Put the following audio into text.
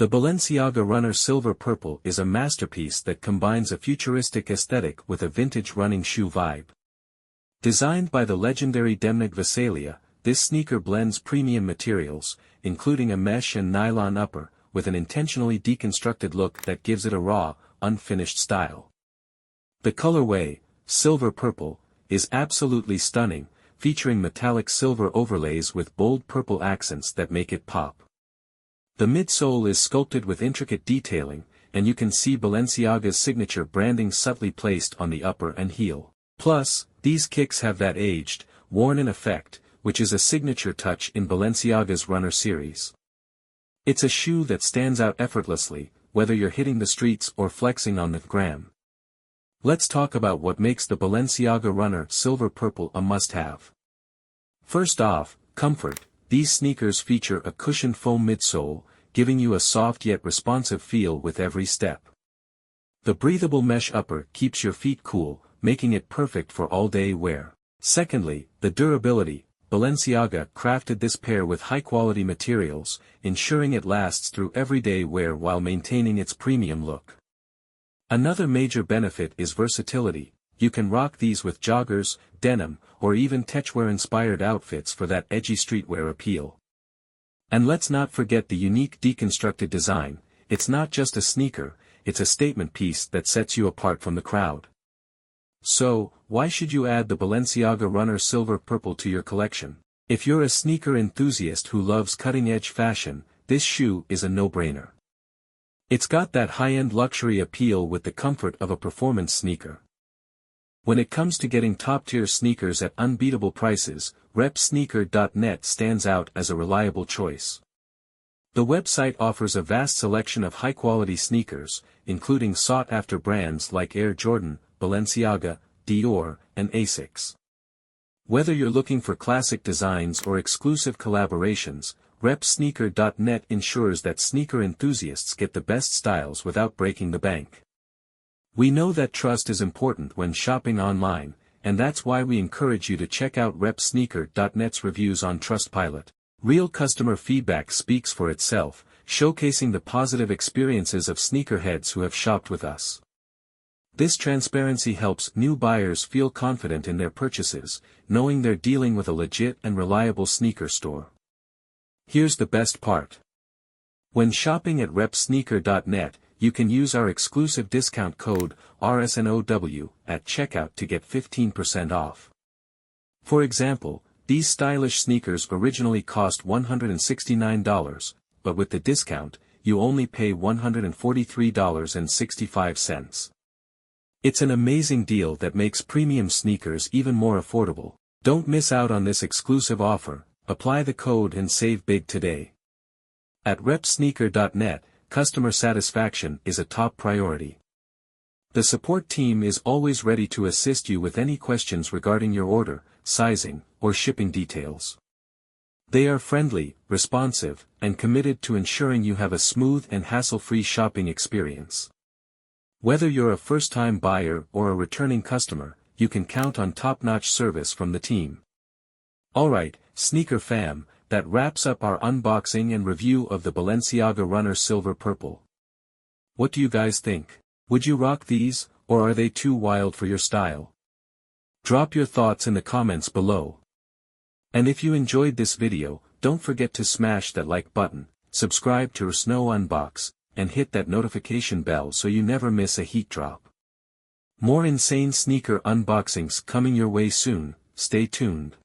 The Balenciaga Runner Silver Purple is a masterpiece that combines a futuristic aesthetic with a vintage running shoe vibe. Designed by the legendary Demnig Vasalia, this sneaker blends premium materials, including a mesh and nylon upper, with an intentionally deconstructed look that gives it a raw, unfinished style. The colorway, Silver Purple, is absolutely stunning, featuring metallic silver overlays with bold purple accents that make it pop. The midsole is sculpted with intricate detailing, and you can see Balenciaga's signature branding subtly placed on the upper and heel. Plus, these kicks have that aged, worn-in effect, which is a signature touch in Balenciaga's Runner series. It's a shoe that stands out effortlessly, whether you're hitting the streets or flexing on the gram. Let's talk about what makes the Balenciaga Runner Silver Purple a must-have. First off, comfort. These sneakers feature a cushioned foam midsole, giving you a soft yet responsive feel with every step. The breathable mesh upper keeps your feet cool, making it perfect for all-day wear. Secondly, the durability. Balenciaga crafted this pair with high-quality materials, ensuring it lasts through everyday wear while maintaining its premium look. Another major benefit is versatility. You can rock these with joggers, denim, or even techwear-inspired outfits for that edgy streetwear appeal. And let's not forget the unique deconstructed design. It's not just a sneaker, it's a statement piece that sets you apart from the crowd. So, why should you add the Balenciaga Runner Silver Purple to your collection? If you're a sneaker enthusiast who loves cutting-edge fashion, this shoe is a no-brainer. It's got that high-end luxury appeal with the comfort of a performance sneaker. When it comes to getting top-tier sneakers at unbeatable prices, Rsnow.net stands out as a reliable choice. The website offers a vast selection of high-quality sneakers, including sought-after brands like Air Jordan, Balenciaga, Dior, and Asics. Whether you're looking for classic designs or exclusive collaborations, Rsnow.net ensures that sneaker enthusiasts get the best styles without breaking the bank. We know that trust is important when shopping online, and that's why we encourage you to check out Rsnow.net's reviews on Trustpilot. Real customer feedback speaks for itself, showcasing the positive experiences of sneakerheads who have shopped with us. This transparency helps new buyers feel confident in their purchases, knowing they're dealing with a legit and reliable sneaker store. Here's the best part. When shopping at Rsnow.net, you can use our exclusive discount code RSNOW at checkout to get 15% off. For example, these stylish sneakers originally cost $169, but with the discount, you only pay $143.65. It's an amazing deal that makes premium sneakers even more affordable. Don't miss out on this exclusive offer. Apply the code and save big today. At Rsnow.net, customer satisfaction is a top priority. The support team is always ready to assist you with any questions regarding your order, sizing, or shipping details. They are friendly, responsive, and committed to ensuring you have a smooth and hassle-free shopping experience. Whether you're a first-time buyer or a returning customer, you can count on top-notch service from the team. Alright, sneaker fam, that wraps up our unboxing and review of the Balenciaga Runner Silver Purple. What do you guys think? Would you rock these, or are they too wild for your style? Drop your thoughts in the comments below. And if you enjoyed this video, don't forget to smash that like button, subscribe to Rsnow Unbox, and hit that notification bell so you never miss a heat drop. More insane sneaker unboxings coming your way soon, stay tuned.